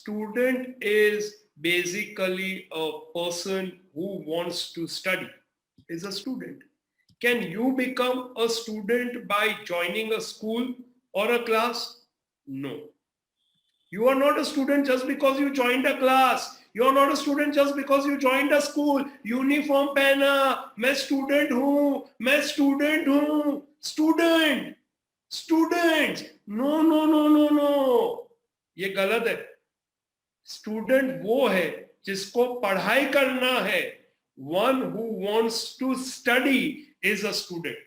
student is basically a person who wants to study, is a student. Can you become a student by joining a school or a class? No. You are not a student just because you joined a class. You are not a student just because you joined a school. Uniform पहना, मैं student हूं, मैं student हूं, student, student, no no no no no, ये गलत है. Student वो है जिसको पढ़ाई करना है. One who wants to study is a student.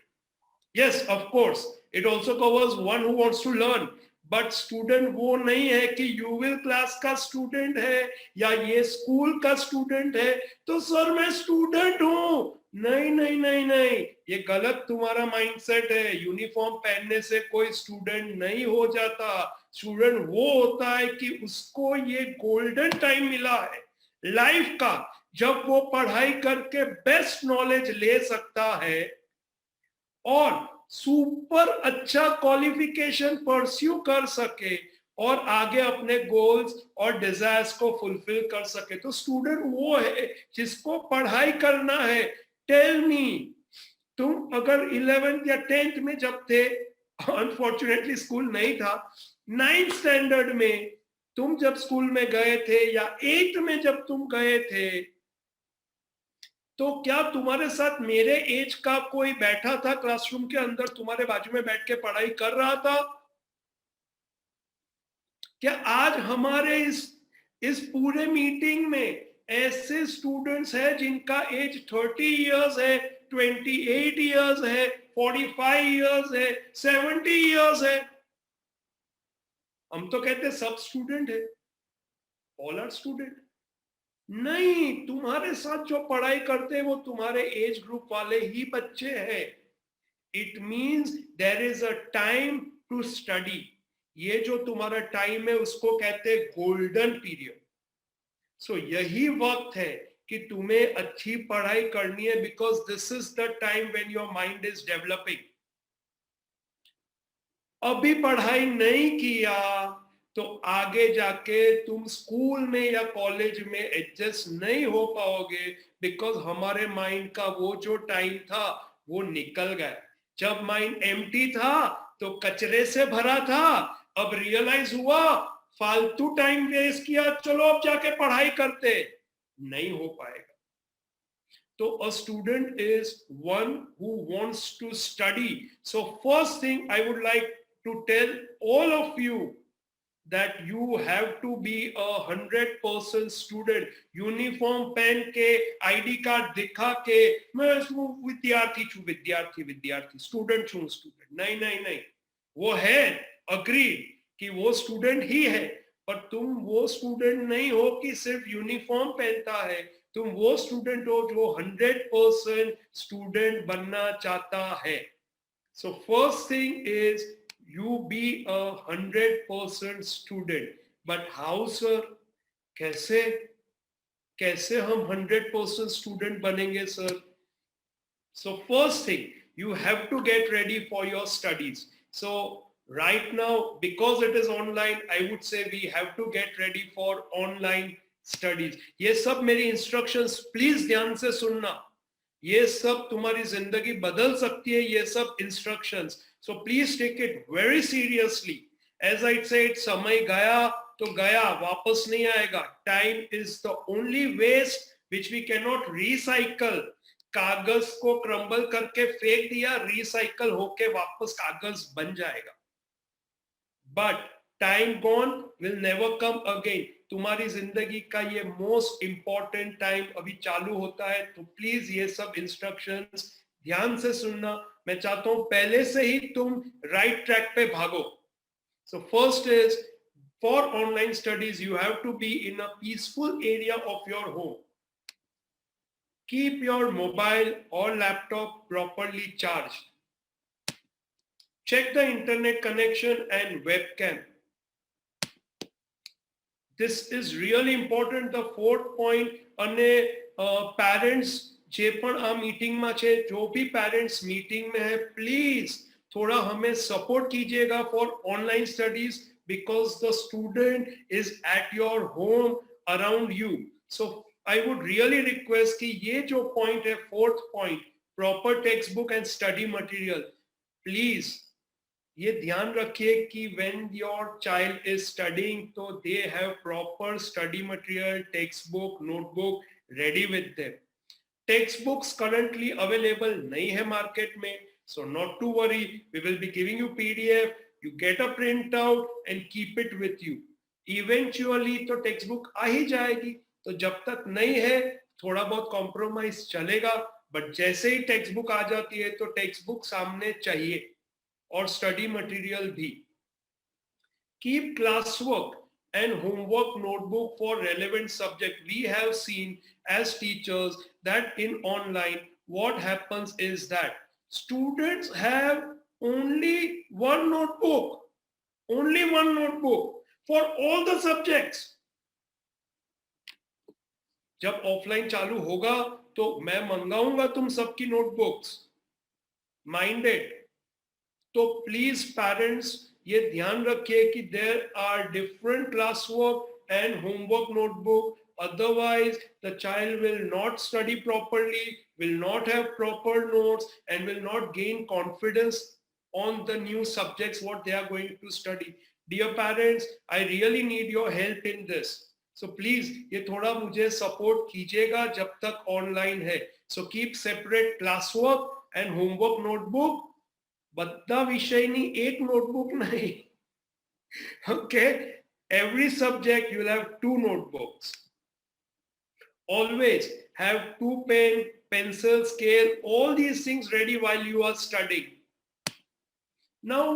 Yes, of course, it also covers one who wants to learn. But student वो नहीं है कि यूविल क्लास का स्टूडेंट है या ये स्कूल का स्टूडेंट है तो सर मैं स्टूडेंट हूं. नहीं नहीं नहीं नहीं, ये गलत तुम्हारा माइंडसेट है. यूनिफॉर्म पहनने से कोई स्टूडेंट नहीं हो जाता. स्टूडेंट वो होता है कि उसको ये गोल्डन टाइम मिला है लाइफ का, जब वो पढ़ाई करके बेस्ट नॉलेज ले सकता है और सुपर अच्छा क्वालिफिकेशन परस्यू कर सके और आगे अपने गोल्स और डिजायर्स को फुलफिल कर सके. तो स्टूडेंट वो है जिसको पढ़ाई करना है. टेल मी, तुम अगर 11th या 10th में जब थे, अनफॉर्चुनेटली स्कूल नहीं था, 9th स्टैंडर्ड में तुम जब स्कूल में गए थे या 8th में जब तुम गए थे, तो क्या तुम्हारे साथ मेरे एज का कोई बैठा था क्लासरूम के अंदर, तुम्हारे बाजू में बैठ के पढ़ाई कर रहा था? क्या आज हमारे इस पूरे मीटिंग में ऐसे स्टूडेंट्स हैं जिनका एज 30 इयर्स है, 28 इयर्स है, 45 इयर्स है, 70 इयर्स है? हम तो कहते सब स्टूडेंट है, ऑल आर स्टूडेंट. नहीं, तुम्हारे साथ जो पढ़ाई करते हैं वो तुम्हारे एज ग्रुप वाले ही बच्चे हैं. It means there is a time to study. ये जो तुम्हारा टाइम है उसको कहते हैं गोल्डन पीरियड. सो यही वक्त है कि तुम्हें अच्छी पढ़ाई करनी है, because this is the time when your mind is developing. अभी पढ़ाई नहीं किया तो आगे जाके तुम स्कूल में या कॉलेज में एडजस्ट नहीं हो पाओगे, बिकॉज हमारे माइंड का वो जो टाइम था वो निकल गया. जब माइंड एम्प्टी था तो कचरे से भरा था. अब रियलाइज हुआ फालतू टाइम वेस्ट किया, चलो अब जाके पढ़ाई करते, नहीं हो पाएगा. तो a student is one who wants to study. So first thing I would like to tell all of you that you have to be 100% student. Uniform पहन के, आईडी कार्ड दिखा के मैं विद्यार्थी छू, विद्यार्थी विद्यार्थी, स्टूडेंट छू स्टूडेंट, नहीं नहीं नहीं. वो है अग्री कि वो स्टूडेंट ही है, पर तुम वो स्टूडेंट नहीं हो कि सिर्फ यूनिफॉर्म पहनता है. तुम वो स्टूडेंट हो जो 100% स्टूडेंट बनना चाहता है. So first thing is you be 100% student. But how sir? कैसे कैसे हम 100% student बनेंगे sir? So first thing, you have to get ready for your studies. So right now, because it is online, I would say we have to get ready for online studies. ये सब मेरी instructions please ध्यान से सुनना. ये सब तुम्हारी जिंदगी बदल सकती है, ये सब instructions. So please take it very seriously. As I said, समय गया तो गया, वापस नहीं आएगा. Time is the only waste which we cannot recycle. कागज को क्रम्बल करके फेंक दिया, रिसाइकल होके वापस कागज बन जाएगा. But time gone will never come again. तुम्हारी जिंदगी का ये मोस्ट इंपॉर्टेंट टाइम अभी चालू होता है. तो प्लीज ये सब इंस्ट्रक्शंस ध्यान से सुनना. मैं चाहता हूं पहले से ही तुम राइट ट्रैक पे भागो. So first is, for online studies you have to be in a peaceful area of your home. Keep your mobile or laptop properly charged. Check the internet connection and webcam. This is really important. The fourth point, અને parents જે પણ આ મીટિંગમાં છે, जो भी parents meeting में है, प्लीज थोड़ा हमें सपोर्ट कीजिएगा for online studies. because the student is at your home around you. So I would really request कि ये जो point है, fourth point, proper textbook and study material, please ये ध्यान रखिए कि when your child is studying तो they have proper study material, textbook, notebook ready with them. Textbooks currently available नहीं है market में, so not to worry, we will be giving you PDF, you get a printout and keep it with you. Eventually तो textbook आ ही जाएगी, तो जब तक नहीं है थोड़ा बहुत compromise चलेगा, but जैसे ही textbook आ जाती है तो textbook सामने चाहिए और study material भी. Keep classwork and homework notebook for relevant subject. We have seen as teachers that in online what happens is that students have only one notebook for all the subjects. जब offline चालू होगा तो मैं मंगाऊंगा तुम सबकी notebooks, minded. तो please parents ये ध्यान रखिए कि there are different class work and homework notebook, otherwise the child will not study properly, will not have proper notes and will not gain confidence on the new subjects what they are going to study. Dear parents, I really need your help in this, so please ये थोड़ा मुझे support कीजिएगा जब तक online है. So keep separate classwork and homework notebook. બધા વિષયની એક નોટબુક નહીં. Okay, every subject you will have 2 notebooks. Always have 2 pen, pencil, scale, all these things ready while you are studying. Now,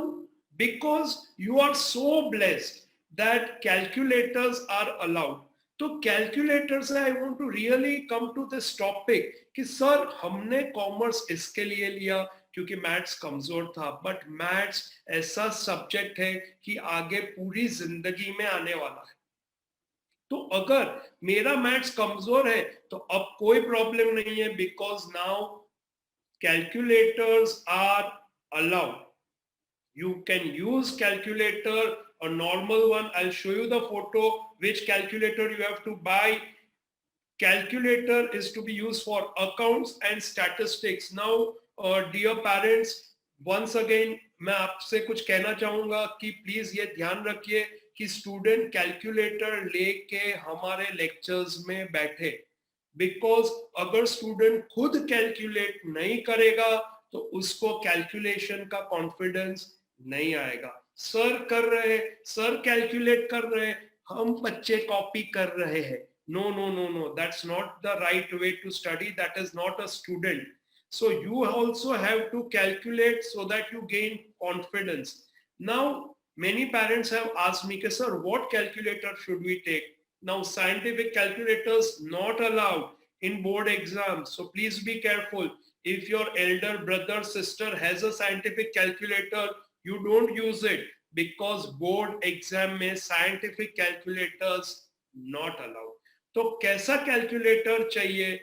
because you are so blessed that calculators are allowed, तो calculators से I want to really come to this topic कि sir हमने commerce इसके लिए लिया क्योंकि maths कमजोर था, बट मैथ्स ऐसा सब्जेक्ट है कि आगे पूरी जिंदगी में आने वाला है. तो अगर मेरा मैथ्स कमजोर है तो अब कोई प्रॉब्लम नहीं है, because now calculators are allowed. You can use calculator, a normal one. I'll show you the photo, which calculator you have to buy. Calculator is to be used for accounts and statistics. Now, dear parents, once again, मैं आपसे कुछ कहना चाहूंगा कि please ये ध्यान रखिए कि स्टूडेंट कैलकुलेटर लेके हमारे लेक्चर्स में बैठे, बिकॉज अगर स्टूडेंट खुद कैलकुलेट नहीं करेगा तो उसको कैलकुलेशन का कॉन्फिडेंस नहीं आएगा. सर कर रहे, सर कैलकुलेट कर रहे, हम बच्चे कॉपी कर रहे हैं. No, no, no, no. That's not the right way to study. That is not a student. So you also have to calculate so that you gain confidence. Now, many parents have asked me, sir, what calculator should we take? Now, scientific calculators not allowed in board exams. So please be careful. If your elder brother, sister has a scientific calculator, you don't use it, because board exam में scientific calculators not allowed. तो कैसा calculator चाहिए?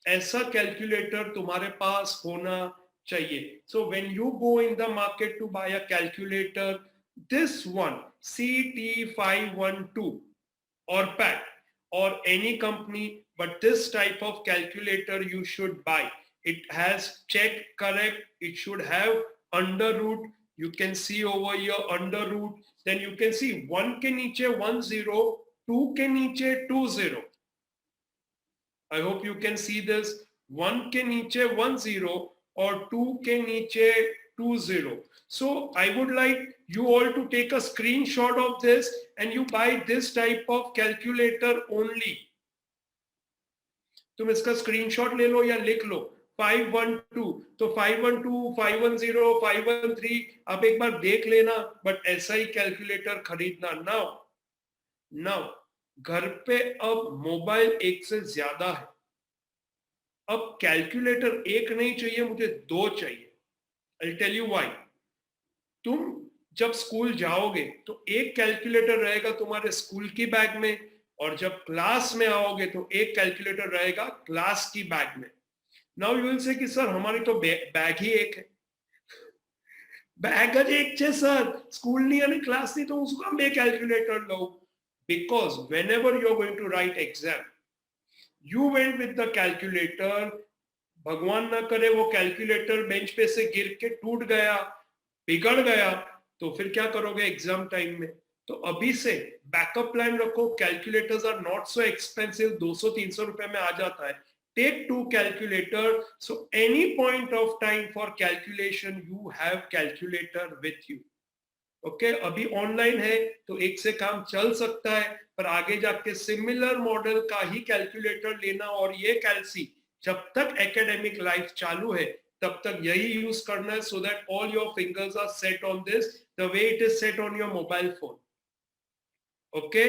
ऐसा calculator तुम्हारे पास होना चाहिए. So when you go in the market to buy a calculator, this one CT512 or PAT or any company, but this type of calculator you should buy. It has check correct. It should have under root. You can see over here under root. Then you can see 1 के नीचे 10, 2 के नीचे 20. I hope you can see this. 1 के नीचे 10 और 2 के नीचे 20. So I would like you all to take a screenshot of this and you buy this type of calculator only. तुम इसका स्क्रीनशॉट ले लो या लिख लो 512. तो 512, 510, 513 आप एक बार देख लेना, बट ऐसा ही कैलकुलेटर खरीदना. नाउ घर पे अब मोबाइल एक से ज्यादा है. अब कैलकुलेटर एक नहीं चाहिए, मुझे 2 चाहिए. I'll tell you why. तुम जब स्कूल जाओगे तो एक कैलकुलेटर रहेगा तुम्हारे स्कूल की बैग में, और जब क्लास में आओगे तो एक कैलकुलेटर रहेगा क्लास की बैग में. नाउ यू विल से कि सर हमारी तो बैग ही एक है. બેગ જ એક છે સર, સ્કૂલની અને ક્લાસની, તો હું શું કામ બે કેલ્ક્યુલેટર લઉં? Because whenever you're going to write exam, you went with the calculator, भगवान ना करे वो कैलकुलेटर बेंच पे से गिर के टूट गया, बिगड़ गया, तो फिर क्या करोगे एग्जाम टाइम में? तो अभी से बैकअप प्लान रखो. Calculators are not so expensive, 200-300 रुपए में आ जाता है. Take 2 calculator, so any point of time for calculation you have calculator with you. Okay, अभी ऑनलाइन है तो एक से काम चल सकता है, पर आगे जाके सिमिलर मॉडल का ही कैलकुलेटर लेना, और ये कैलसी जब तक एकेडमिक लाइफ चालू है तब तक यही यूज करना है, so that all your fingers are set on this the way it is set on your mobile phone. Okay,